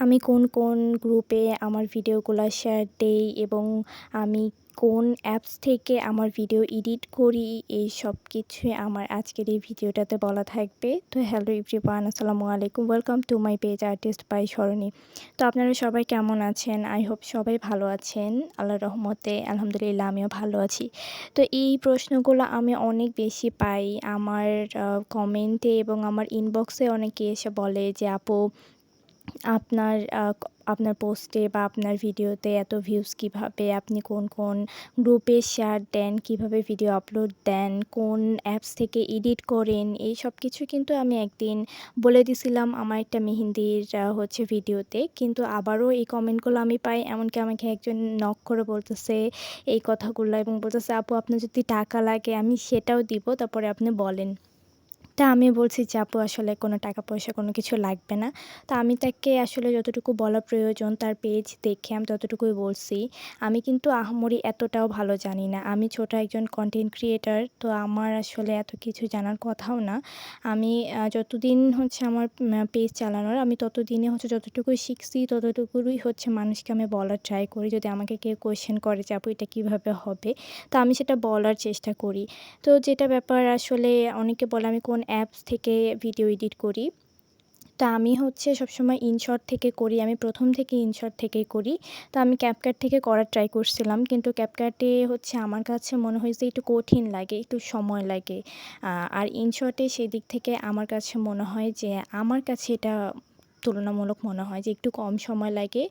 আমি কোন কোন গ্রুপে আমার ভিডিওগুলা শেয়ার দেই এবং আমি কোন অ্যাপস থেকে আমার ভিডিও এডিট করি, এই সব কিছুই আমার আজকের এই ভিডিওটাতে বলা থাকবে। তো হ্যালো এভরিওয়ান, আসসালামু আলাইকুম, welcome to my page artist by Sarani. তো আপনারা সবাই কেমন আছেন? আই হোপ সবাই ভালো আছেন। আল্লাহর রহমতে আলহামদুলিল্লাহ আমিও ভালো আছি। তো এই প্রশ্নগুলো আমি অনেক বেশি পাই আমার কমেন্টে এবং আমার ইনবক্সে। অনেকে এসে বলে যে আপু, আপনার আপনার পোস্টে বা আপনার ভিডিওতে এত ভিউজ কিভাবে? আপনি কোন কোন গ্রুপে শেয়ার দেন? কিভাবে ভিডিও আপলোড দেন? কোন অ্যাপস থেকে এডিট করেন? এই সব কিছু কিন্তু আমি একদিন বলে দিছিলাম আমার একটা মেহেন্দির ভিডিওতে। কিন্তু আবারও এই কমেন্টগুলো আমি পাই। এমনকি আমাকে একজন নক করে বলতেছে এই কথাগুলো এবং বলতেছে, আপু আপনার যদি টাকা লাগে আমি সেটাও দিব, তারপরে আপনি বলেন। তা আমি বলছি যে আপু আসলে কোনো টাকা পয়সা কোনো কিছু লাগবে না। তো আমি তাকে আসলে যতটুকু বলা প্রয়োজন তার পেজ দেখে আমি ততটুকুই বলছি। আমি কিন্তু আহামরি এতটাও ভালো জানি না। আমি ছোট একজন কনটেন্ট ক্রিয়েটর। তো আমার আসলে এত কিছু জানার কথাও না। আমি যতদিন আমার পেজ চালানোর, আমি ততদিনে যতটুকুই শিখছি ততটুকুই মানুষকে আমি বলার ট্রাই করি। যদি আমাকে কেউ কোয়েশ্চেন করে যে আপু এটা কীভাবে হবে? তো আমি সেটা বলার চেষ্টা করি। তো যেটা ব্যাপার আসলে অনেকে বলে আমি কোন অ্যাপস থেকে ভিডিও এডিট করি। তো আমি সবসময় ইনশট থেকে করি। আমি ১ম থেকে ইনশট থেকেই করি। তো আমি ক্যাপকাট থেকে করার ট্রাই করছিলাম। কিন্তু ক্যাপকাটে আমার কাছে মনে হয়েছে একটু কঠিন লাগে, একটু সময় লাগে। আর ইনশটে সেদিক থেকে আমার কাছে মনে হয় যে আমার কাছে এটা তুলনামূলক মনে হয় যে একটু কম সময় লাগে।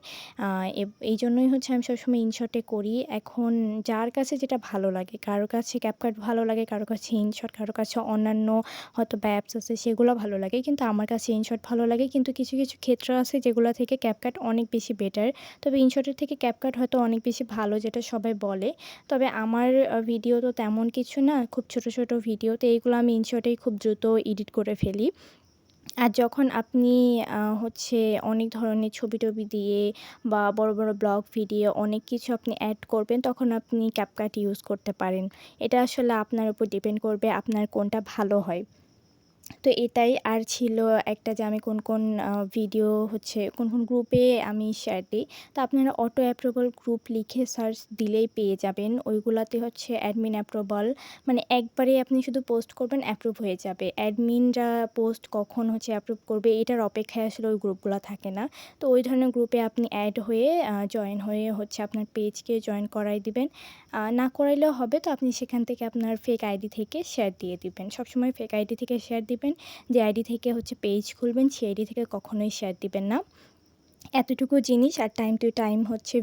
এইজন্যই আমি সবসময় ইনশটে করি। এখন যার কাছে যেটা ভালো লাগে, কারো কাছে ক্যাপকাট ভালো লাগে, কারো কাছে ইনশট, কারো কাছে অন্যান্য হয়তোবা অ্যাপস আছে সেগুলো ভালো লাগে। কিন্তু আমার কাছে ইনশট ভালো লাগে। কিন্তু কিছু, কিছু ক্ষেত্র আছে যেগুলা থেকে ক্যাপকাট অনেক বেশি বেটার। তবে ইনশটের থেকে ক্যাপকাট হয়তো অনেক বেশি ভালো, যেটা সবাই বলে। তবে আমার ভিডিও তো তেমন কিছু না, খুব ছোট, ছোট ভিডিও। তো এইগুলো আমি ইনশটেই খুব দ্রুত এডিট করে ফেলি। আর যখন আপনি অনেক ধরনের ছবি-টবি দিয়ে বা বড়, বড় ব্লগ ভিডিও অনেক কিছু আপনি অ্যাড করবেন, তখন আপনি ক্যাপকাট ইউজ করতে পারেন। এটা আসলে আপনার উপর ডিপেন্ড করবে আপনার কোনটা ভালো হয়। তো এটাই। আর ছিল একটা যে আমি কোন, কোন ভিডিও কোন, কোন গ্রুপে আমি শেয়ার দেই। তো আপনারা অটো অ্যাপ্রুভাল গ্রুপ লিখে সার্চ দিলেই পেয়ে যাবেন। ওইগুলাতে অ্যাডমিন অ্যাপ্রুভাল, মানে একবারেই আপনি শুধু পোস্ট করবেন, অ্যাপ্রুভ হয়ে যাবে। অ্যাডমিনরা পোস্ট কখন অ্যাপ্রুভ করবে এটার অপেক্ষায় আসলে ওই গ্রুপগুলা থাকে না। তো ওই ধরনের গ্রুপে আপনি অ্যাড হয়ে জয়েন হয়ে আপনার পেজকে জয়েন করাই দিবেন। না করাইলেও হবে। তো আপনি সেখান থেকে আপনার ফেক আইডি থেকে শেয়ার দিয়ে দিবেন। সবসময় ফেক আইডি থেকে শেয়ার দিবেন। যে আইডি থেকে পেজ খুলবেন সেই আইডি থেকে কখনোই শেয়ার দিবেন না। এতটুকু জিনিস। আর time to time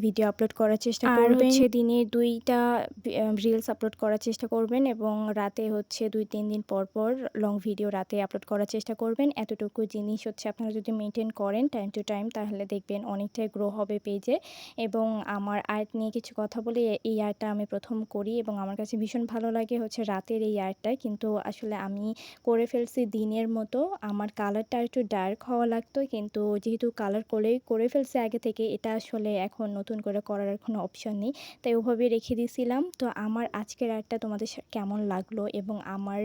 video upload করার চেষ্টা করবেন। আর দিনে ২ টা রিলস আপলোড করার চেষ্টা করবেন এবং রাতে ২-৩ দিন পর, পর লং ভিডিও রাতে আপলোড করার চেষ্টা করবেন। এতটুকু জিনিস আপনারা যদি মেইনটেইন করেন টাইম টু টাইম, তাহলে দেখবেন অনেকটাই গ্রো হবে পেজে। এবং আমার আর্ট নিয়ে কিছু কথা বলি। এই আর্টটা আমি ১ম করি এবং আমার কাছে ভীষণ ভালো লাগে রাতের এই আর্টটা। কিন্তু আসলে আমি করে ফেলছি দিনের মতো। আমার কালারটা একটু ডার্ক হওয়া লাগতো, কিন্তু যেহেতু কালার করে ফেলছি আগে থেকে, এটা আসলে এখন নতুন করে করার আর কোনো অপশন নেই। তাই ওভাবেই রেখে দিয়েছিলাম। তো আমার আজকের আর্টটা তোমাদের কেমন লাগলো এবং আমার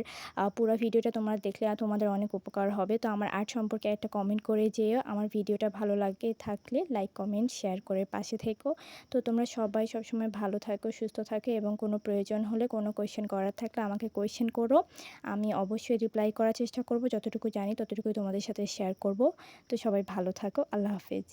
পুরা ভিডিওটা তোমরা দেখলে তোমাদের অনেক উপকার হবে। তো আমার আর্ট সম্পর্কে একটা কমেন্ট করে যেও। আমার ভিডিওটা ভালো লাগে থাকলে লাইক, কমেন্ট, শেয়ার করে পাশে থেকো। তো তোমরা সবাই সবসময় ভালো থাকো, সুস্থ থাকো এবং কোনো প্রয়োজন হলে, কোনো কোয়েশ্চেন করার থাকলে আমাকে কোয়েশ্চেন করো। আমি অবশ্যই রিপ্লাই করার চেষ্টা করব। যতটুকু জানি ততটুকুই তোমাদের সাথে শেয়ার করব। তো সবাই ভালো থাকো। আল্লাহ হাফেজ।